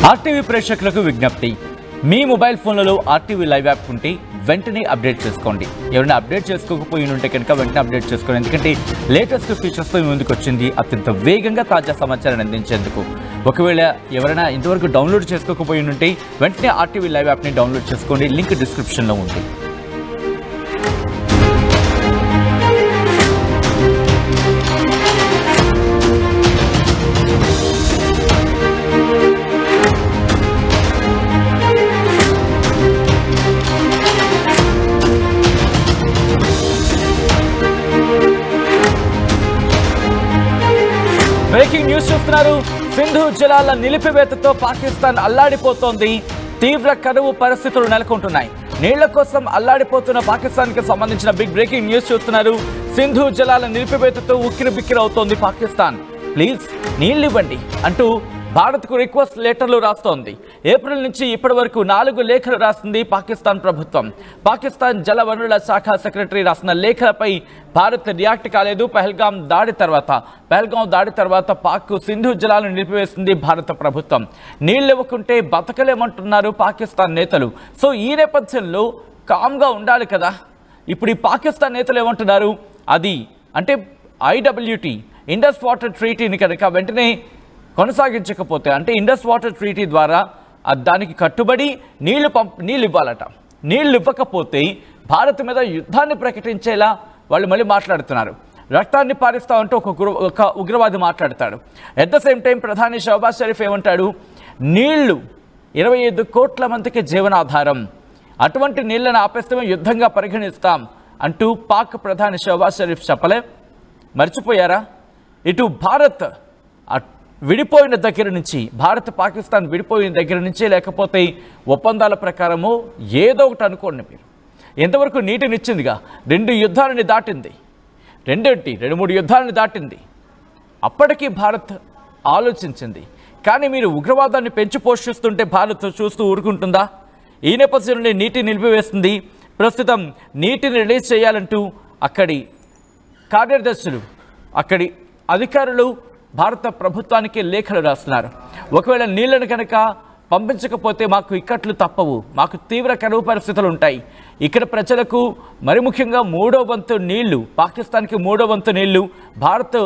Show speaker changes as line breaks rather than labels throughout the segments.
RTV ప్రేక్షకులకు విజ్ఞప్తి, మీ mobile ఫోన్లలో ఆర్టీవీ లైవ్ యాప్ ఉంటే వెంటనే అప్డేట్ చేసుకోండి. ఎవరైనా అప్డేట్ చేసుకోకపోయి ఉంటే కనుక వెంటనే అప్డేట్ చేసుకోండి. ఎందుకంటే లేటెస్ట్ ఫీచర్స్తో మీ ముందుకు వచ్చింది అత్యంత వేగంగా తాజా సమాచారాన్ని అందించేందుకు. ఒకవేళ ఎవరైనా ఇంతవరకు డౌన్లోడ్ చేసుకోకపోయి ఉంటే వెంటనే ఆర్టీవీ లైవ్ యాప్ని డౌన్లోడ్ చేసుకోండి. లింక్ డిస్క్రిప్షన్లో ఉంది. బ్రేకింగ్ న్యూస్ చూస్తున్నారు. సింధు జలాల నిలిపివేతతో పాకిస్తాన్ అల్లాడిపోతోంది. తీవ్ర కరువు పరిస్థితులు నెలకొంటున్నాయి. నీళ్ల కోసం అల్లాడిపోతున్న పాకిస్తాన్ కి సంబంధించిన బిగ్ బ్రేకింగ్ న్యూస్ చూస్తున్నారు. సింధు జలాల నిలిపివేతతో ఉక్కిరి బిక్కిరి అవుతోంది పాకిస్తాన్. ప్లీజ్ నీళ్లు ఇవ్వండి అంటూ భారత్కు రిక్వెస్ట్ లెటర్లు రాస్తోంది. ఏప్రిల్ నుంచి ఇప్పటి వరకు 4 లేఖలు రాసింది పాకిస్తాన్ ప్రభుత్వం. పాకిస్తాన్ జల వనరుల శాఖ సెక్రటరీ రాసిన లేఖలపై భారత్ రియాక్ట్ కాలేదు. పహల్గాం దాడి తర్వాత పాక్ సింధు జలాలను నిలిపివేసింది భారత ప్రభుత్వం. నీళ్లు ఇవ్వకుంటే బతకలేమంటున్నారు పాకిస్తాన్ నేతలు. సో ఈ నేపథ్యంలో కామ్గా ఉండాలి కదా. ఇప్పుడు ఈ పాకిస్తాన్ నేతలు ఏమంటున్నారు, అది అంటే IWT ఇండస్ వాటర్ ట్రీటీని కనుక వెంటనే కొనసాగించకపోతే, అంటే ఇండస్ వాటర్ ట్రీటీ ద్వారా దానికి కట్టుబడి నీళ్లు ఇవ్వాలట. నీళ్లు ఇవ్వకపోతే భారత్ మీద యుద్ధాన్ని ప్రకటించేలా వాళ్ళు మళ్ళీ మాట్లాడుతున్నారు. రక్తాన్ని పారిస్తామంటూ ఒక ఉగ్రవాది మాట్లాడతాడు. ఎట్ ద సేమ్ టైం ప్రధాని షహబాజ్ షరీఫ్ ఏమంటాడు, నీళ్లు 25 కోట్ల మందికి జీవనాధారం, అటువంటి నీళ్లను ఆపేస్తే యుద్ధంగా పరిగణిస్తాం అంటూ పాక్ ప్రధాని షహబాజ్ షరీఫ్ చెప్పలే. మర్చిపోయారా? ఇటు భారత్ విడిపోయిన దగ్గర నుంచి, భారత్ పాకిస్తాన్ విడిపోయిన దగ్గర నుంచి, లేకపోతే ఒప్పందాల ప్రకారము ఏదో ఒకటి అనుకోండి మీరు. ఎంతవరకు నీటినిచ్చిందిగా, 2 యుద్ధాలని దాటింది, 2-3 యుద్ధాలను దాటింది. అప్పటికీ భారత్ ఆలోచించింది. కానీ మీరు ఉగ్రవాదాన్ని పెంచి పోషిస్తుంటే భారత్ చూస్తూ ఊరుకుంటుందా? ఈ నేపథ్యంలో నీటిని నిలిపివేస్తుంది. ప్రస్తుతం నీటిని రిలీజ్ చేయాలంటూ అక్కడి కార్యదర్శులు, అక్కడి అధికారులు భారత ప్రభుత్వానికి లేఖలు రాస్తున్నారు. ఒకవేళ నీళ్లను కనుక పంపించకపోతే మాకు ఇక్కట్లు తప్పవు, మాకు తీవ్ర కరువు పరిస్థితులు ఉంటాయి. ఇక్కడ ప్రజలకు మరి ముఖ్యంగా 3వ వంతు నీళ్లు, పాకిస్తాన్కి 3వ వంతు నీళ్లు భారత్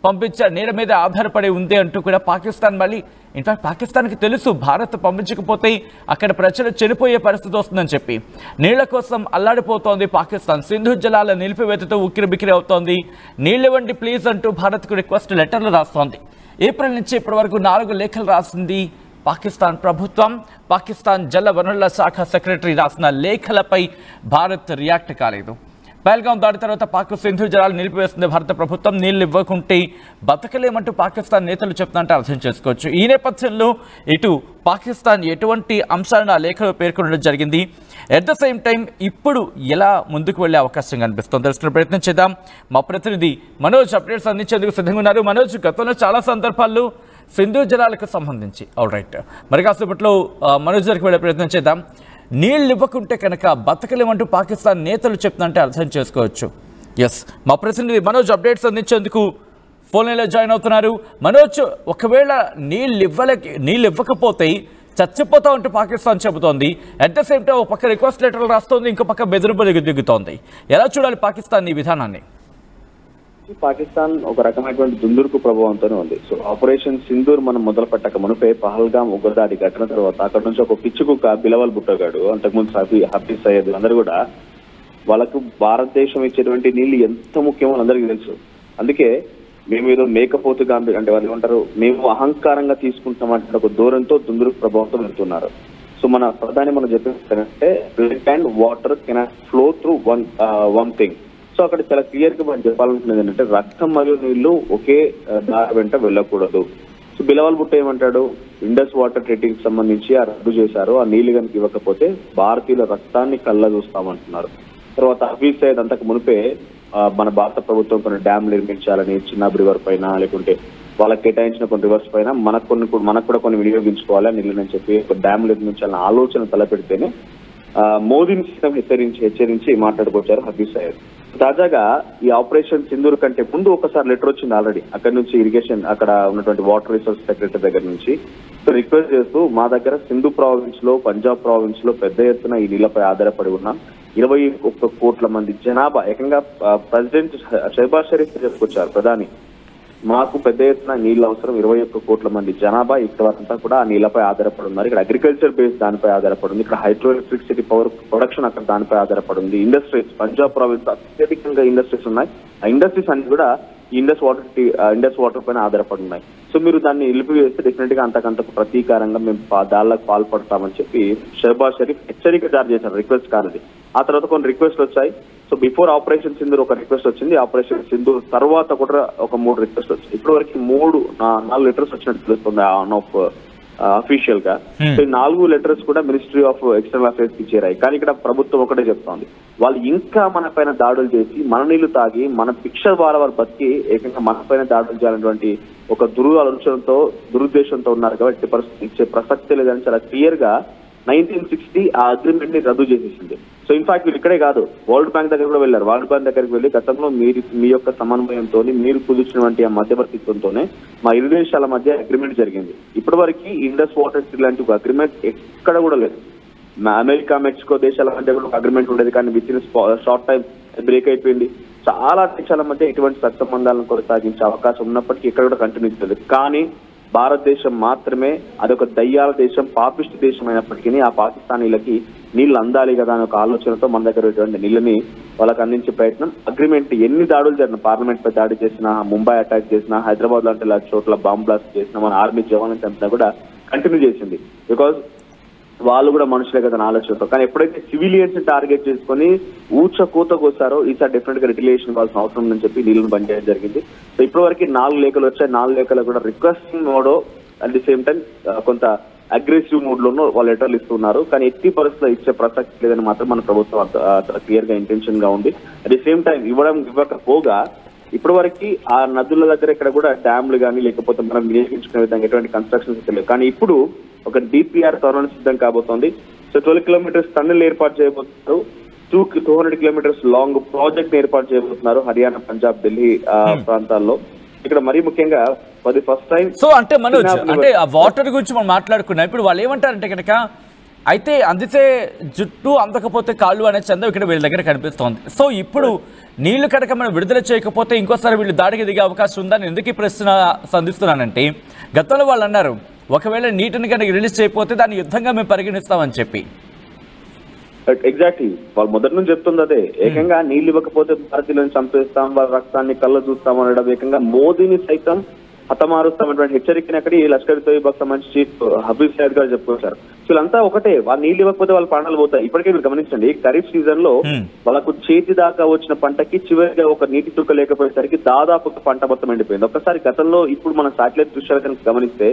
పంపించే నీళ్ళ మీద ఆధారపడి ఉంది అంటూ కూడా పాకిస్తాన్ మళ్ళీ, ఇన్ఫాక్ట్ పాకిస్తాన్కి తెలుసు భారత్ పంపించకపోతే అక్కడ ప్రజలు చనిపోయే పరిస్థితి వస్తుందని చెప్పి నీళ్ల కోసం అల్లాడిపోతోంది పాకిస్తాన్. సింధు జలాల నిలిపివేతతో ఉక్కిరి బిక్కిరి అవుతోంది. నీళ్ళు ఇవ్వండి ప్లీజ్ అంటూ భారత్కు రిక్వెస్ట్ లెటర్లు రాస్తోంది. ఏప్రిల్ నుంచి ఇప్పటి వరకు 4 లేఖలు రాసింది పాకిస్తాన్ ప్రభుత్వం. పాకిస్తాన్ జల వనరుల శాఖ సెక్రటరీ రాసిన లేఖలపై భారత్ రియాక్ట్ కాలేదు. పహల్గాం దాడి తర్వాత పాక్ సింధు జలాలు నిలిపివేస్తుంది భారత ప్రభుత్వం. నీళ్లు ఇవ్వకుంటే బతకలేమంటూ పాకిస్తాన్ నేతలు చెప్తున్నట్టు అర్థం చేసుకోవచ్చు. ఈ నేపథ్యంలో ఇటు పాకిస్తాన్ ఎటువంటి అంశాలను ఆ లేఖలో పేర్కొనడం జరిగింది. ఎట్ ద సేమ్ టైం ఇప్పుడు ఎలా ముందుకు వెళ్లే అవకాశం కనిపిస్తుంది తెలుసుకునే ప్రయత్నం చేద్దాం. మా ప్రతినిధి మనోజ్ అప్డేట్స్ అందించేందుకు సిద్ధంగా ఉన్నారు. మనోజ్, గతంలో చాలా సందర్భాల్లో సింధు జలాలకు సంబంధించి రైట్ మరి కాసేపట్లో మనోజ్ దగ్గరికి వెళ్ళే ప్రయత్నం చేద్దాం. నీళ్ళు ఇవ్వకుంటే కనుక బతకలేమంటూ పాకిస్తాన్ నేతలు చెప్తుందంటే అర్థం చేసుకోవచ్చు. ఎస్, మా ప్రతినిధి మనోజ్ అప్డేట్స్ అందించేందుకు ఫోన్ లైన్లో జాయిన్ అవుతున్నారు. మనోజ్, ఒకవేళ నీళ్ళు ఇవ్వకపోతే చచ్చిపోతా ఉంటూ పాకిస్తాన్ చెబుతోంది. అట్ ద సేమ్ టైం ఒక పక్క రిక్వెస్ట్ లెటర్లు రాస్తోంది, ఇంకో పక్క బెదిరింపులు దిగుతోంది. ఎలా చూడాలి పాకిస్తాన్ ఈ విధానాన్ని?
పాకిస్తాన్ ఒక రకమైనటువంటి దుందుర్కు ప్రభావంతోనే ఉంది. సో ఆపరేషన్ సింధూర్ మనం మొదలు పెట్టక మునిపే పహల్గాం ఉగ్రదాడి ఘటన తర్వాత అక్కడ నుంచి ఒక పిచ్చుకుక్క బిలవల్ బుట్టగాడు, అంతకుముందు హఫీజ్ సయ్యద్ అందరూ కూడా వాళ్ళకు భారతదేశం ఇచ్చేటువంటి నీళ్లు ఎంత ముఖ్యమో అందరికీ తెలుసు. అందుకే మేము ఏదో మేకపోతు గాంభీర్యం అంటే వాళ్ళు ఏమంటారు, మేము అహంకారంగా తీసుకుంటామంటే ఒక దూరంతో దుందుర్కు ప్రభావంతో వెళ్తున్నారు. సో మన ప్రధాని మనం చెప్పేంటే blood and water cannot flow through one thing. So అక్కడ చాలా క్లియర్ గా మనం చెప్పాలనుకున్నది ఏంటంటే రక్తం మరియు నీళ్లు ఒకే దారి వెంట వెళ్ళకూడదు. సో బిలవల్ బుట్ట ఏమంటాడు, ఇండస్ వాటర్ ట్రీటీకి సంబంధించి రద్దు చేశారు, ఆ నీళ్లు కనుక ఇవ్వకపోతే భారతీయుల రక్తాన్ని కళ్ళ చూస్తామంటున్నారు. తర్వాత హఫీజ్ సయ్యద్ అంతకు మునిపే మన భారత ప్రభుత్వం కొన్ని డ్యామ్ నిర్మించాలని, చిన్నాబ్ రివర్ పైన లేకుంటే వాళ్ళకి కేటాయించిన కొన్ని రివర్స్ పైన మనకు కూడా కొన్ని వినియోగించుకోవాలి ఆ నీళ్ళని చెప్పి ఒక డ్యామ్ నిర్మించాలన్న ఆలోచన తలపెడితేనే మోదీని హెచ్చరించి మాట్లాడుకొచ్చారు హఫీజ్ సయ్యద్. తాజాగా ఈ ఆపరేషన్ సింధూర్ కంటే ముందు ఒకసారి లెటర్ వచ్చింది ఆల్రెడీ అక్కడి నుంచి ఇరిగేషన్ అక్కడ ఉన్నటువంటి వాటర్ రిసోర్స్ సెక్రటరీ దగ్గర నుంచి రిక్వెస్ట్ చేస్తూ మా దగ్గర సింధు ప్రావిన్స్ లో పంజాబ్ ప్రావిన్స్ లో పెద్ద ఎత్తున ఈ నీళ్లపై ఆధారపడి ఉన్న 21 కోట్ల మంది జనాభా ఏకంగా ప్రెసిడెంట్ షహబాజ్ షరీఫ్ చెప్పుకొచ్చారు ప్రధాని మాకు పెద్ద ఎత్తున నీళ్ళు అవసరం 21 కోట్ల మంది జనాభా ఇక్కడంతా కూడా ఆ నీళ్లపై ఆధారపడి ఉన్నారు. ఇక్కడ అగ్రికల్చర్ బేస్ దానిపై ఆధారపడి ఉంది. ఇక్కడ హైడ్రో ఎలక్ట్రిసిటీ పవర్ ప్రొడక్షన్ అక్కడ దానిపై ఆధారపడి ఉంది. ఇండస్ట్రీస్ పంజాబ్ ప్రావిన్స్ అత్యధికంగా ఇండస్ట్రీస్ ఉన్నాయి. ఆ ఇండస్ట్రీస్ అన్ని కూడా ఇండస్ వాటర్ పైన ఆధారపడి ఉన్నాయి. సో మీరు దాన్ని నిలిపివేస్తే డెఫినెట్ గా అంతకంతకు ప్రతీకారంగా మేము దాళ్లకు పాల్పడతామని చెప్పి షహబాజ్ షరీఫ్ హెచ్చరిక జారీ చేశారు. రిక్వెస్ట్ కానిది. ఆ తర్వాత కొన్ని రిక్వెస్ట్లు వచ్చాయి. సో బిఫోర్ ఆపరేషన్ సింధూర్ ఒక రిక్వెస్ట్ వచ్చింది. ఆపరేషన్ సింధూర్ తర్వాత కూడా ఒక 3 రిక్వెస్ట్ వచ్చింది. ఇప్పటి వరకు 4 లెటర్స్ వచ్చినట్టు తెలుస్తుంది ఆన్ ఆఫ్ అఫీషియల్ గా. సో ఈ 4 లెటర్స్ కూడా మినిస్ట్రీ ఆఫ్ ఎక్స్టర్నల్ అఫైర్స్ కి చేరాయి. కానీ ఇక్కడ ప్రభుత్వం ఒకటే చెప్తోంది, వాళ్ళు ఇంకా మన పైన దాడులు చేసి మన నీళ్లు తాగి మన భిక్ష వారు బతికి ఏకంగా మన పైన దాడులు చేయాలన్నటువంటి ఒక దురుద్దేశంతో ఉన్నారు. కాబట్టి పరిస్థితి ఇచ్చే ప్రసక్తి లేదని చాలా క్లియర్ గా 1960 ఆ అగ్రిమెంట్ ని రద్దు చేసేసింది. సో ఇన్ఫాక్ట్ వీళ్ళు ఇక్కడే కాదు, వరల్డ్ బ్యాంక్ దగ్గర కూడా వెళ్ళారు. వరల్డ్ బ్యాంక్ దగ్గరికి వెళ్ళి గతంలో మీ యొక్క సమన్వయంతో మీరు కుదిర్చినటువంటి ఆ మధ్యవర్తిత్వంతోనే మా ఇరు దేశాల మధ్య అగ్రిమెంట్ జరిగింది. ఇప్పటి వరకు ఇండస్ వాటర్ లాంటి ఒక అగ్రిమెంట్ ఎక్కడ కూడా లేదు. అమెరికా మెక్సికో దేశాల మధ్య కూడా ఒక అగ్రిమెంట్ ఉండేది, కానీ with in short time break అయిపోయింది. చాలా దేశాల మధ్య ఇటువంటి సత్సంబంధాలను కొనసాగించే అవకాశం ఉన్నప్పటికీ ఇక్కడ కూడా కంటిన్యూ చేయలేదు. కానీ భారతదేశం మాత్రమే అదొక దయ్యాల దేశం, పాపిష్టి దేశం అయినప్పటికీ ఆ పాకిస్తానీలకి నీళ్లు అందాలి కదా అనే ఒక ఆలోచనతో మన దగ్గర నీళ్ళని వాళ్ళకి అందించే ప్రయత్నం. అగ్రిమెంట్ ఎన్ని దాడులు జరిగిన, పార్లమెంట్ పై దాడి చేసినా, ముంబై అటాక్ చేసినా, హైదరాబాద్ లాంటి చోట్ల బాంబ్ బ్లాస్ట్ చేసినా, మన ఆర్మీ జవాన్లు చంపినా కూడా కంటిన్యూ చేసింది. బికాజ్ వాళ్ళు కూడా మనుషులే కదా ఆలోచనతో. కానీ ఎప్పుడైతే సివిలియన్స్ టార్గెట్ చేసుకుని కూతకు వస్తారో ఈసారి డెఫినెట్ గా రిటిలేషన్ ఇవ్వాల్సిన అవసరం ఉందని చెప్పి నీళ్ళని బంద్ చేయడం జరిగింది. సో ఇప్పటి వరకు 4 లేఖలు వచ్చాయి. 4 లేఖలు కూడా రిక్వెస్టింగ్ మోడో అట్ ది సేమ్ టైం కొంత అగ్రెసివ్ మూడ్ లోనూ వాళ్ళు లెటర్లు ఇస్తున్నారు. కానీ ఎట్టి పరిస్థితుల్లో ఇచ్చే ప్రసక్తి లేదని మాత్రం మన ప్రభుత్వం క్లియర్ గా ఇంటెన్షన్ గా ఉంది. అట్ ది సేమ్ టైం ఇవ్వకపోగా ఇప్పటి వరకు ఆ నదుల దగ్గర ఇక్కడ కూడా డ్యామ్లు కానీ లేకపోతే మనం వినియోగించుకునే విధంగా ఎటువంటి కన్స్ట్రక్షన్స్ లేవు. కానీ ఇప్పుడు ఒక డిపిఆర్ త్వరలో సిద్ధం కాబోతోంది. సో 12 కిలోమీటర్స్ టన్నెల్ ఏర్పాటు చేయబోతున్నారు. 200 కిలోమీటర్స్ లాంగ్ ప్రాజెక్ట్ ఏర్పాటు చేయబోతున్నారు హర్యానా, పంజాబ్, ఢిల్లీ ప్రాంతాల్లో. ఇక్కడ మరీ ముఖ్యంగా ఫస్ట్ టైం.
సో అంటే మనోజ్, అంటే ఆ వాటర్ గురించి మనం మాట్లాడుకున్నాం. ఇప్పుడు వాళ్ళు ఏమంటారంటే కనుక అయితే అందితే జుట్టు అందకపోతే కాళ్ళు అనే చందం ఇక్కడ వీళ్ళ దగ్గర కనిపిస్తోంది. సో ఇప్పుడు నీళ్లు కనుక మనం విడుదల చేయకపోతే ఇంకోసారి వీళ్ళు దాడికి దిగే అవకాశం ఉందని ఎందుకు ఈ ప్రశ్న సంధిస్తున్నానంటే, గతంలో వాళ్ళు అన్నారు ఒకవేళ నీటిని కనుక రిలీజ్ చేయకపోతే దాన్ని యుద్ధంగా మేము పరిగణిస్తామని చెప్పి.
ఎగ్జాక్ట్లీ వాళ్ళు మొదటి నుంచి చెప్తుంది అదే. ఏకంగా నీళ్లు ఇవ్వకపోతే భారతీయులను చంపేస్తాం, వాళ్ళ రక్తాన్ని కళ్ళ చూస్తాం అనడం, ఏకంగా మోదీని సైతం హతమారుస్తామన్నటువంటి హెచ్చరికని అక్కడ ఈ లష్కర్ తోయిబాకు సంబంధించి చీఫ్ హఫీజ్ సయద్ గారు చెప్పుకొచ్చారు. వీళ్ళంతా ఒకటే, వాళ్ళు నీళ్లు ఇవ్వకపోతే వాళ్ళ ప్రాణాలు పోతాయి. ఇప్పటికే మీరు గమనించండి, ఖరీఫ్ సీజన్ లో వాళ్ళకు చేతి దాకా వచ్చిన పంటకి చివరిగా ఒక నీటి చుక్క లేకపోయేసరికి దాదాపు పంట మొత్తం ఎండిపోయింది. ఒక్కసారి గతంలో ఇప్పుడు మన శాటిలైట్ దృశ్యాలు కనుక గమనిస్తే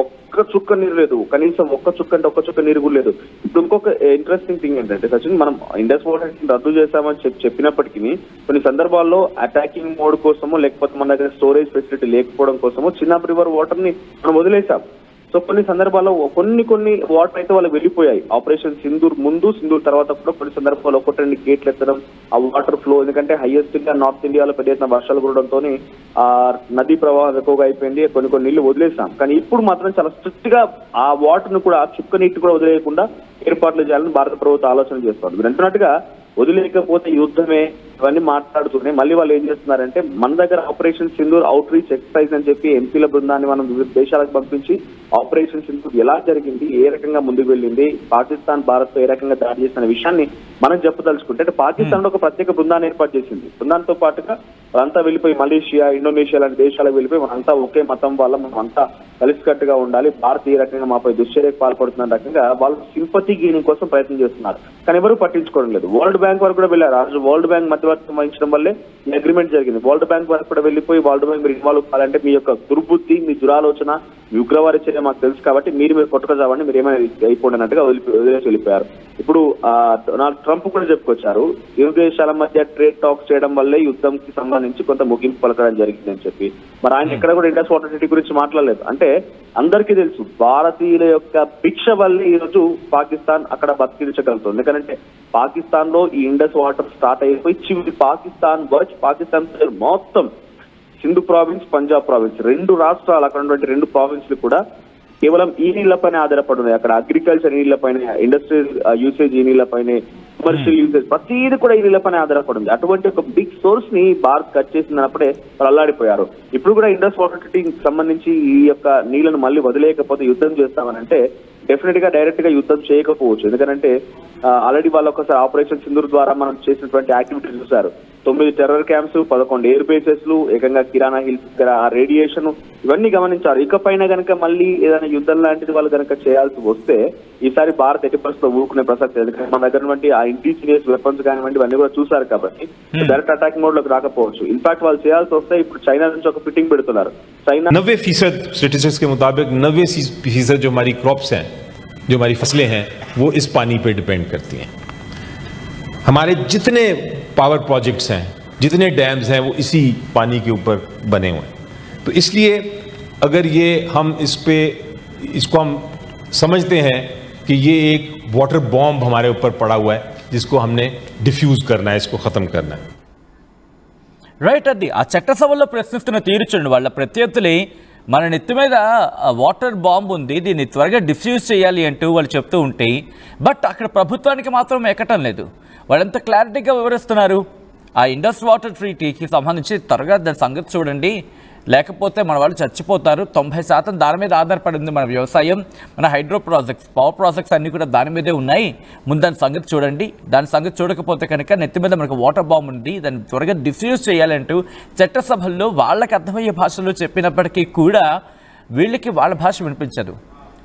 ఒక్క చుక్క నీరు లేదు, కనీసం ఒక్క చుక్క నీరు కూడా లేదు. ఇప్పుడు ఇంకొక ఇంట్రెస్టింగ్ థింగ్ ఏంటంటే సచిన్, మనం ఇండస్ వాటర్ రద్దు చేశామని చెప్పినప్పటికీ కొన్ని సందర్భాల్లో అటాకింగ్ మోడ్ కోసమో లేకపోతే మన దగ్గర స్టోరేజ్ ఫెసిలిటీ లేకపోవడం కోసమో చిన్న రివర్ వాటర్ ని మనం వదిలేసాం. సో కొన్ని సందర్భాల్లో కొన్ని వాటర్ అయితే వాళ్ళు వెళ్ళిపోయాయి. ఆపరేషన్ సింధూర్ ముందు, సింధూర్ తర్వాత కూడా కొన్ని సందర్భాల్లో 1-2 గేట్లు ఎత్తడం, ఆ వాటర్ ఫ్లో, ఎందుకంటే హైయెస్ట్ ఇండియా నార్త్ ఇండియాలో పెద్ద ఎత్తున వర్షాలు కురవడంతో ఆ నదీ ప్రవాహం ఎక్కువగా అయిపోయింది. కొన్ని నీళ్లు వదిలేసాం. కానీ ఇప్పుడు మాత్రం చాలా స్ట్రిక్ట్ గా ఆ వాటర్ ను కూడా, చుక్క నీటి కూడా వదిలేయకుండా ఏర్పాట్లు చేయాలని భారత ప్రభుత్వం ఆలోచన చేస్తోంది. మీరు అంటున్నట్టుగా వదిలేకపోతే యుద్ధమే ఇవన్నీ మాట్లాడుతూనే మళ్ళీ వాళ్ళు ఏం చేస్తున్నారంటే, మన దగ్గర operation Sindoor out reach exercise అని చెప్పి ఎంపీల బృందాన్ని మనం వివిధ దేశాలకు పంపించి ఆపరేషన్ సింధూర్ ఎలా జరిగింది, ఏ రకంగా ముందుకు వెళ్ళింది, పాకిస్తాన్ భారత్ తో ఏ రకంగా దాడి చేసిన విషయాన్ని మనం చెప్పదలుచుకుంటే, అంటే పాకిస్తాన్ లో ఒక ప్రత్యేక బృందాన్ని ఏర్పాటు చేసింది. బృందాంతో పాటుగా వాళ్ళంతా వెళ్ళిపోయి మలేషియా, ఇండోనేషియా లాంటి దేశాలకు వెళ్ళిపోయి మనంతా ఒకే మతం వల్ల మనం అంతా కలిసికట్టుగా ఉండాలి, భారత్ ఈ రకంగా మాపై దుశ్చర్యకు పాల్పడుతున్న రకంగా వాళ్ళు సింపతి గెయినింగ్ కోసం ప్రయత్నం చేస్తున్నారు. కానీ ఎవరు పట్టించుకోవడం లేదు. వరల్డ్ బ్యాంక్ వరకు కూడా వెళ్ళారు. ఆ రోజు వరల్డ్ బ్యాంక్ మధ్యవర్తం వహించడం వల్లే ఈ అగ్రిమెంట్ జరిగింది. వరల్డ్ బ్యాంక్ వరకు కూడా వెళ్ళిపోయి వరల్డ్ బ్యాంక్ మీరు ఇన్వాల్వ్ కావాలంటే మీ యొక్క దుర్బుద్ధి, మీ దురాలోచన, మీ ఉగ్రవాద చర్య మాకు తెలుసు కాబట్టి మీరు కొట్టుకోజావండి, మీరు ఏమైనా అయిపోండి అన్నట్టుగా వదిలేసి వెళ్ళిపోయారు. ఇప్పుడు డొనాల్డ్ ట్రంప్ కూడా చెప్పుకొచ్చారు, ఇరు దేశాల మధ్య ట్రేడ్ టాక్స్ చేయడం వల్లే యుద్ధంకి సంబంధించి సంబంధించి కొంత ముగింపు పలకడం జరిగిందని చెప్పి మరి ఆయన ఎక్కడ కూడా ఇండస్ వాటర్ ట్రీటీ గురించి మాట్లాడలేదు. అంటే అందరికీ తెలుసు భారతీయుల యొక్క భిక్ష వల్ల ఈ రోజు పాకిస్తాన్ అక్కడ బతికించగలుగుతుంది. ఎందుకంటే పాకిస్తాన్ లో ఈ ఇండస్ వాటర్ స్టార్ట్ అయిపోయి చివరి పాకిస్తాన్ మొత్తం సింధు ప్రావిన్స్, పంజాబ్ ప్రావిన్స్, 2 రాష్ట్రాలు అక్కడ ఉన్నటువంటి 2 ప్రావిన్స్లు కూడా కేవలం ఈ నీళ్లపైన ఆధారపడి ఉన్నాయి. అక్కడ అగ్రికల్చర్ ఈ నీళ్లపైన, ఇండస్ట్రియల్ యూసేజ్ ఈ నీళ్లపైన, కమర్షియల్ యూసేజ్ ప్రతిదీ కూడా ఈ నీళ్లపైన ఆధారపడి ఉంది. అటువంటి ఒక బిగ్ సోర్స్ ని భారత్ కట్ చేసినప్పుడే వాళ్ళు అల్లాడిపోయారు. ఇప్పుడు కూడా ఇండస్ వాటర్ ట్రీటీకి సంబంధించి ఈ యొక్క నీళ్లను మళ్ళీ వదిలేయకపోతే యుద్ధం చేస్తామనంటే డెఫినెట్ గా డైరెక్ట్ గా యుద్ధం చేయకపోవచ్చు. ఎందుకంటే ఆల్రెడీ వాళ్ళు ఒకసారి ఆపరేషన్ సింధూర్ ద్వారా మనం చేసినటువంటి యాక్టివిటీస్ చూసారు. 9 టెర్రర్ క్యాంప్స్, 11 ఎయిర్ బేసెస్, ఏకంగా కిరాణా హిల్స్ దగ్గర ఆ రేడియేషన్ ఇవన్నీ గమనించారు. ఇకపైన గనక మళ్ళీ ఏదైనా యుద్ధం లాంటిది వాళ్ళు కనుక చేయాల్సి వస్తే ఈసారి భారత్ ఎట్టి పరిస్థితుల్లో ఊరుకునే ప్రసక్తి. ఎందుకంటే మన దగ్గర ఉన్నటువంటి ఆ ఇండిజినియస్ వెపన్స్ కానివ్వండి ఇవన్నీ కూడా చూసారు కాబట్టి డైరెక్ట్ అటాక్ మోడ్ లోకి రాకపోవచ్చు. ఇన్ఫాక్ట్ వాళ్ళు చేయాల్సి వస్తే ఇప్పుడు చైనా నుంచి ఒక ఫిట్టింగ్ పెడుతున్నారు. చైనా
90% स्टैटिस्टिक्स के मुताबिक 90% जो हमारी क्रॉप्स हैं, जो हमारी फसलें हैं, वो इस पानी पे डिपेंड करती हैं. हमारे जितने पावर प्रोजेक्ट्स हैं, जितने डैम्स हैं, वो इसी पानी के ऊपर बने हुए हैं. तो इसलिए अगर ये हम इसको हम समझते हैं कि ये एक वाटर बॉम्ब हमारे ऊपर पड़ा हुआ है जिसको हमने डिफ्यूज करना है, इसको ख़त्म करना है.
రైట్, అది ఆ చట్టసభలో ప్రశ్నిస్తున్న తీరు చూడండి. వాళ్ళ ప్రత్యర్థులే మన నెత్తి మీద వాటర్ బాంబ్ ఉంది, దీన్ని త్వరగా డిఫ్యూజ్ చేయాలి అంటూ వాళ్ళు చెప్తూ ఉంటే బట్ అక్కడ ప్రభుత్వానికి మాత్రం ఎక్కటం లేదు. వాళ్ళంత క్లారిటీగా వివరిస్తున్నారు. ఆ ఇండస్ వాటర్ ట్రీటీకి సంబంధించి త్వరగా దాని సంగతి చూడండి, లేకపోతే మన వాళ్ళు చచ్చిపోతారు. 90% దాని మీద ఆధారపడింది మన వ్యవసాయం, మన హైడ్రో ప్రాజెక్ట్స్, పవర్ ప్రాజెక్ట్స్ అన్నీ కూడా దాని మీదే ఉన్నాయి. ముందు దాని సంగతి చూడండి, దాని సంగతి చూడకపోతే కనుక నెత్తి మీద మనకు వాటర్ బాంబ్ ఉంది, దాన్ని త్వరగా డిఫ్యూజ్ చేయాలంటూ చట్టసభల్లో వాళ్ళకి అర్థమయ్యే భాషలో చెప్పినప్పటికీ కూడా వీళ్ళకి వాళ్ళ భాష వినిపించదు.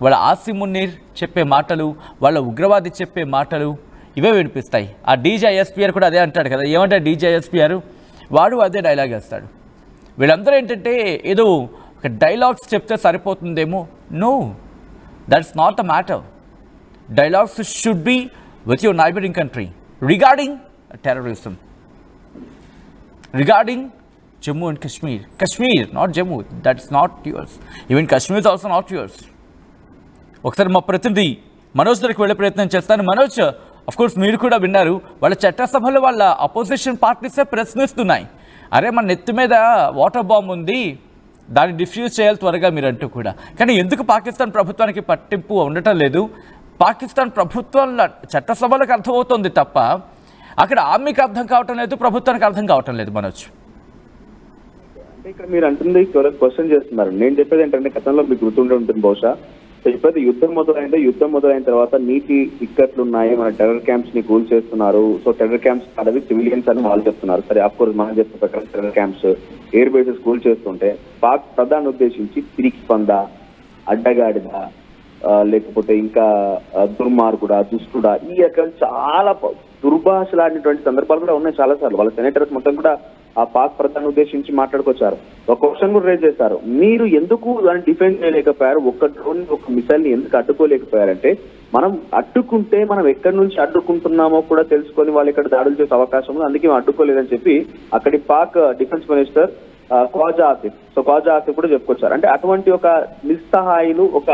వాళ్ళ ఆసిమున్నీర్ చెప్పే మాటలు, వాళ్ళ ఉగ్రవాది చెప్పే మాటలు ఇవే వినిపిస్తాయి. ఆ డీజేఎస్పీఆర్ కూడా అదే అంటాడు కదా. ఏమంటే డీజేఎస్పీఆర్ వాడు అదే డైలాగ్ వేస్తాడు. వీళ్ళందరూ ఏంటంటే ఏదో ఒక డైలాగ్స్ చెప్తే సరిపోతుందేమో. No, that's not the matter. Dialogues should be with your neighbouring country regarding terrorism, regarding Jammu and Kashmir, not Jammu, that's not yours. Even Kashmir is also not yours. ఒకసారి మా ప్రతినిధి మనోజ్ దగ్గరికి వెళ్ళే ప్రయత్నం చేస్తాను. మనోజ్, అఫ్ కోర్స్ మీరు కూడా విన్నారు, వాళ్ళ చట్టసభలో వాళ్ళ అపోజిషన్ పార్టీసే ప్రశ్నిస్తున్నాయి, అరే మన నెత్తి మీద వాటర్ బాంబ్ ఉంది, దాన్ని డిఫ్యూజ్ చేయాలి త్వరగా మీరు అంటూ కూడా. కానీ ఎందుకు పాకిస్తాన్ ప్రభుత్వానికి పట్టింపు ఉండటం లేదు? పాకిస్తాన్ ప్రభుత్వం చట్టసభలకు అర్థమవుతుంది తప్ప అక్కడ ఆర్మీకి అర్థం కావటం లేదు, ప్రభుత్వానికి అర్థం కావటం లేదు. మనోజ్,
అంటే ఇక్కడ మీరు అంటుంది క్వశ్చన్ చేస్తున్నారు. నేను చెప్పేది ఏంటంటే గతంలో మీకు గుర్తుండే ఉంటుంది బహుశా, ఎప్పుడైతే యుద్ధం మొదలైన తర్వాత నీటి ఇక్కట్లు ఉన్నాయి, మన టెర్రర్ క్యాంప్స్ ని కూల్ చేస్తున్నారు. సో టెర్రర్ క్యాంప్స్ అడవి సివిలియన్స్ అని వాళ్ళు చెప్తున్నారు. సరే, ఆఫ్ కోర్స్ మనం చెప్పే ప్రకారం terror camps, air bases cool చేస్తుంటే పాక్ ప్రధాని ఉద్దేశించి పిరికి పంద, అడ్డగాడిద, లేకపోతే ఇంకా దుర్మార్గుడా, దుష్టుడా, ఈ రకాలు చాలా దుర్భాషలాడినటువంటి సందర్భాలు కూడా ఉన్నాయి చాలా సార్లు. వాళ్ళ సెనేటర్స్ మొత్తం కూడా ఆ పాక్ ప్రధాని ఉద్దేశించి మాట్లాడుకొచ్చారు. ఒక క్వశ్చన్ కూడా రేజ్ చేశారు, మీరు ఎందుకు దాన్ని డిఫెండ్ చేయలేకపోయారు, ఒక డ్రోన్ ఒక మిసైల్ ని ఎందుకు అడ్డుకోలేకపోయారంటే మనం అడ్డుకుంటే మనం ఎక్కడి నుంచి అడ్డుకుంటున్నామో కూడా తెలుసుకొని వాళ్ళు ఇక్కడ దాడులు చేసే అవకాశం ఉంది, అందుకే అడ్డుకోలేదని చెప్పి అక్కడి పాక్ డిఫెన్స్ మినిస్టర్ ఖ్వాజా ఆసిఫ్ కూడా చెప్పుకొచ్చారు. అంటే అటువంటి ఒక నిస్సహాయులు, ఒక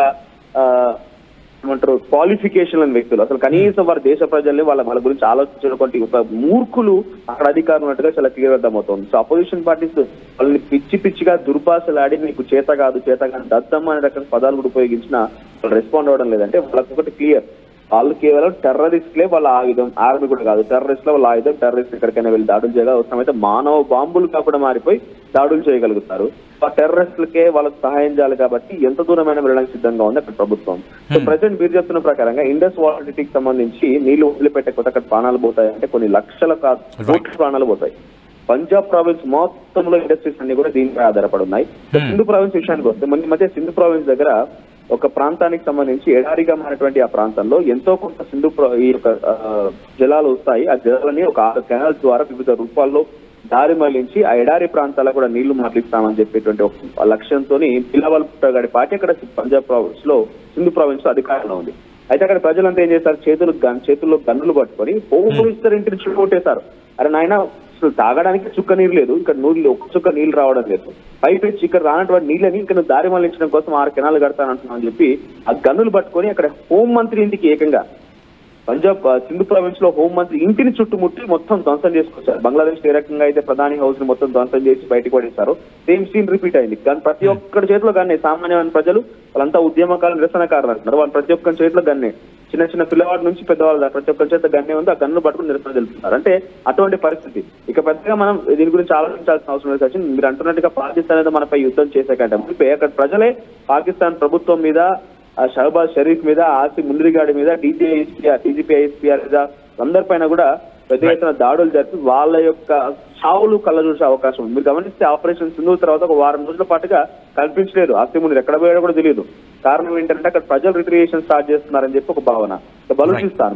ఏమంటారు క్వాలిఫికేషన్ అని వ్యక్తులు, అసలు కనీసం వారి దేశ ప్రజల్ని వాళ్ళ గురించి ఆలోచించినటువంటి ఒక మూర్ఖులు అక్కడ అధికారులు ఉన్నట్టుగా చాలా క్లియర్ అర్థమవుతుంది. సో అపోజిషన్ పార్టీస్ వాళ్ళని పిచ్చిగా దుర్భాషలాడి నీకు చేత కాదు దద్దమ్మ అనే రకమైన పదాలు కూడా ఉపయోగించినా వాళ్ళు రెస్పాండ్ అవ్వడం లేదంటే వాళ్ళకి ఒకటి క్లియర్, వాళ్ళు కేవలం టెర్రరిస్ట్లే వాళ్ళ ఆయుధం, ఆర్మీ కూడా కాదు, టెర్రరిస్ట్ల వాళ్ళ ఆయుధం. టెర్రరిస్ట్ ఎక్కడికైనా వెళ్ళి దాడులు చేయగా అవసరమైతే మానవ బాంబులుగా కూడా మారిపోయి దాడులు చేయగలుగుతారు. ఆ టెర్రరిస్టులకే వాళ్ళకి సహాయం చేయాలి కాబట్టి ఎంత దూరమైన వెళ్ళడానికి సిద్ధంగా ఉంది అక్కడ ప్రభుత్వం. సో ప్రజెంట్ మీరు చెప్తున్న ప్రకారంగా ఇండస్ వాటర్ ట్రీటీకి సంబంధించి నీళ్లు వదిలిపెట్టకపోతే అక్కడ ప్రాణాలు పోతాయి, అంటే కొన్ని లక్షల కోట్ల ప్రాణాలు పోతాయి. పంజాబ్ ప్రావిన్స్ మొత్తంలో ఇండస్ట్రీస్ అన్ని కూడా దీనిపై ఆధారపడి ఉన్నాయి. సింధు ప్రావిన్స్ విషయానికి వస్తే మధ్య సింధు ప్రావిన్స్ దగ్గర ఒక ప్రాంతానికి సంబంధించి ఎడారిగా మారినటువంటి ఆ ప్రాంతంలో ఎంతో కొంత ఈ యొక్క జలాలు వస్తాయి. ఆ జలాలని ఒక 6 కెనాల్స్ ద్వారా వివిధ రూపాల్లో దారి మళ్లించి ఆ ఎడారి ప్రాంతాల్లో కూడా నీళ్లు మరలిస్తామని చెప్పేటువంటి ఒక లక్ష్యంతో బిలావల్ భుట్టో పార్టీ అక్కడ పంజాబ్ ప్రావిన్స్ లో సింధు ప్రావిన్స్ లో అధికారంలో ఉంది. అయితే అక్కడ ప్రజలంతా ఏం చేస్తారు, చేతుల్లో గన్నులు పట్టుకొని పోలీసులు ఇంటిని చుట్టుకొట్టేశారు. అరే నాయన అసలు తాగడానికి చుక్క నీరు లేదు, ఇక్కడ నీళ్ళు ఒక్క చుక్క నీళ్లు రావడం లేదు. పైపెచ్చి ఇక్కడ రానటువంటి నీళ్ళని ఇక్కడ దారి మళ్లించడం కోసం 6 కెనాలు కడతానంటున్నాను అని చెప్పి ఆ గన్నులు పట్టుకొని అక్కడ హోంమంత్రి ఇంటికి ఏకంగా పంజాబ్ సింధు ప్రావిన్స్ లో హోంమంత్రి ఇంటిని చుట్టుముట్టి మొత్తం ధ్వంసం చేసుకొచ్చారు. బంగ్లాదేశ్ ఏ రకంగా అయితే ప్రధాని హౌస్ ని మొత్తం ధ్వంసం చేసి బయటకు పడేశారో సేమ్ సీన్ రిపీట్ అయింది. కానీ ప్రతి ఒక్కరి చేతిలో గన్నే, సామాన్యమైన ప్రజలు వాళ్ళంతా ఉద్యమకాల నిరసనకారులు అంటున్నారు, వాళ్ళు ప్రతి ఒక్కరి చేతిలో గన్నే, చిన్న చిన్న పిల్లవాడి నుంచి పెద్దవాళ్ళ ప్రతి ఒక్కరి చేత గన్నే ఉంది, ఆ గన్ను పట్టుకుని నిరసన తెలుపుతున్నారు. అంటే అటువంటి పరిస్థితి. ఇక పెద్దగా మనం దీని గురించి ఆలోచించాల్సిన అవసరం లేదు సచిన్. మీరు అంటున్నట్టుగా పాకిస్తాన్ అనేది మనపై యుద్ధం చేసేకంటే మునిపే అక్కడ ప్రజలే పాకిస్తాన్ ప్రభుత్వం మీద, షహబాజ్ షరీఫ్ మీద, ఆసిఫ్ మున్రిగాడి మీద, డీజీపీ ఐఎస్పీఆర్ మీద అందరిపైన కూడా పెద్ద ఎత్తున దాడులు జరిపి వాళ్ళ యొక్క చావులు కళ్ళ చూసే అవకాశం ఉంది. మీరు గమనిస్తే ఆపరేషన్ సింధూర్ తర్వాత ఒక వారం రోజుల పాటుగా కనిపించలేదు ఆసిఫ్ మునీర్, ఎక్కడ పోయాడో కూడా తెలియదు. కారణం ఏంటంటే అక్కడ ప్రజలు రిట్రియేషన్ స్టార్ట్ చేస్తున్నారని చెప్పి ఒక భావన.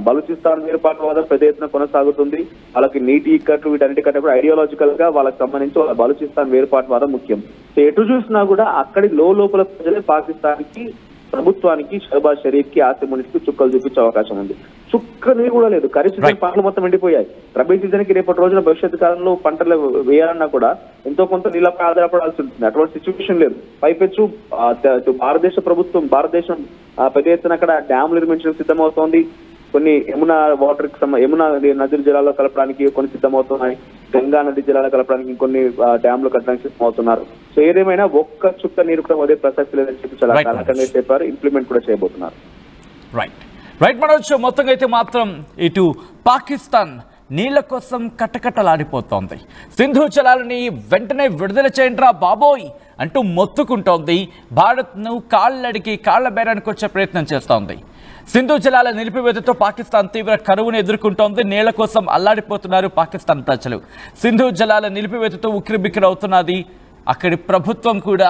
బలూచిస్తాన్ వేరుపాటువాదం పెద్ద ఎత్తున కొనసాగుతుంది. వాళ్ళకి నీటి ఇక్కట్లు వీటన్నిటికంటే కూడా ఐడియాలజికల్ గా వాళ్ళకి సంబంధించి వాళ్ళ బలూచిస్తాన్ వేరుపాటువాదం ముఖ్యం. సో ఎటు చూసినా కూడా అక్కడి లోపల ప్రజలే పాకిస్తాన్ కి, ప్రభుత్వానికి, షహబాజ్ షరీఫ్ కి, ఆసిఫ్ మునీర్ కి చుక్కలు చూపించే అవకాశం ఉంది. చుక్క నీరు కూడా లేదు. ఖరీఫ్ సీజన్ పంటలు మొత్తం ఎండిపోయాయి. రబీ సీజన్ కి రేపటి రోజున భవిష్యత్తు కాలంలో పంటలు వేయాలన్నా కూడా ఎంతో కొంత నీళ్ళపై ఆధారపడాల్సి ఉంటుంది. అటువంటి సిచ్యువేషన్ లేదు. పైపెచ్చు భారతదేశ ప్రభుత్వం, భారతదేశం పెద్ద ఎత్తున అక్కడ డ్యామ్ నిర్మించడం సిద్ధమవుతోంది. కొన్ని యమునా యమునా నది జలాల్లో కలపడానికి కొన్ని సిద్ధమవుతున్నాయి. గంగా నది జలాలు కలపడానికి ఇంకొన్ని డ్యామ్లు కట్టడానికి సిద్ధమవుతున్నారు. సో ఏదేమైనా ఒక్క చుక్క నీరు కూడా అదే ప్రసక్తి లేదని చెప్పి చాలా కాలకంగా చెప్పారు. ఇంప్లిమెంట్ కూడా చేయబోతున్నారు.
రైట్ మనోజ్, మొత్తంగా అయితే మాత్రం ఇటు పాకిస్తాన్ నీళ్ల కోసం కట్టకట్టలాడిపోతోంది. సింధు జలాలని వెంటనే విడుదల చేయండిరా బాబోయ్ అంటూ మొత్తుకుంటోంది. భారత్ను కాళ్ల బేరానికి వచ్చే ప్రయత్నం చేస్తోంది. సింధు జలాల నిలిపివేతతో పాకిస్తాన్ తీవ్ర కరువును ఎదుర్కొంటోంది. నీళ్ల కోసం అల్లాడిపోతున్నారు పాకిస్తాన్ ప్రజలు. సింధు జలాల నిలిపివేతతో ఉక్కిరిబిక్కిరవుతున్నది అక్కడి ప్రభుత్వం కూడా.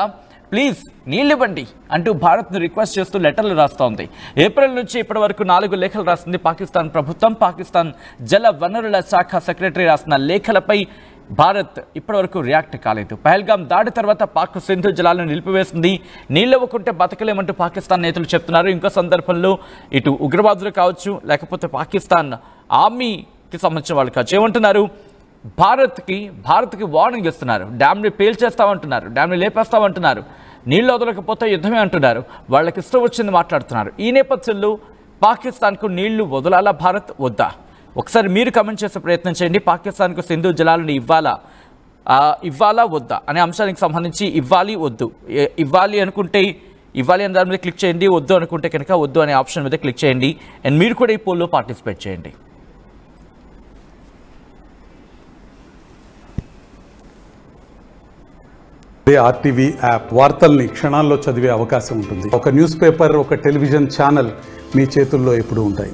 ప్లీజ్ నీళ్ళు ఇవ్వండి అంటూ భారత్ను రిక్వెస్ట్ చేస్తూ లెటర్లు రాస్తోంది. ఏప్రిల్ నుంచి ఇప్పటి వరకు 4 లేఖలు రాసింది పాకిస్తాన్ ప్రభుత్వం. పాకిస్తాన్ జల వనరుల శాఖ సెక్రటరీ రాసిన లేఖలపై భారత్ ఇప్పటివరకు రియాక్ట్ కాలేదు. పహల్గాం దాడి తర్వాత పాక్ సింధు జలాలను నిలిపివేసింది. నీళ్ళవ్వకుంటే బతకలేమంటూ పాకిస్తాన్ నేతలు చెప్తున్నారు. ఇంకో సందర్భంలో ఇటు ఉగ్రవాదులు కావచ్చు, లేకపోతే పాకిస్తాన్ ఆర్మీకి సంబంధించిన వాళ్ళు కావచ్చు, ఏమంటున్నారు, భారత్కి వార్నింగ్ ఇస్తున్నారు. డ్యామ్ని పేల్చేస్తామంటున్నారు, డ్యామ్ని లేపేస్తామంటున్నారు, నీళ్ళు వదలకపోతే యుద్ధమే అంటున్నారు. వాళ్ళకి ఇష్టం వచ్చింది మాట్లాడుతున్నారు. ఈ నేపథ్యంలో పాకిస్తాన్కు నీళ్లు వదలాలా భారత్ వద్దా? ఒకసారి మీరు కమెంట్ చేసే ప్రయత్నం చేయండి. పాకిస్తాన్కు సింధు జలాలను ఇవ్వాలా వద్దా అనే అంశానికి సంబంధించి ఇవ్వాలి వద్దు, ఇవ్వాలి అనుకుంటే ఇవ్వాలి అనే దాని మీద క్లిక్ చేయండి, వద్దు అనుకుంటే కనుక వద్దు అనే ఆప్షన్ మీద క్లిక్ చేయండి. అండ్ మీరు కూడా ఈ పోల్లో పార్టిసిపేట్ చేయండి.
ఆర్టీవీ యాప్ వార్తల్ని క్షణాల్లో చదివే అవకాశం ఉంటుంది. ఒక న్యూస్ పేపర్, ఒక టెలివిజన్ ఛానల్ మీ చేతుల్లో ఎప్పుడూ ఉంటాయి.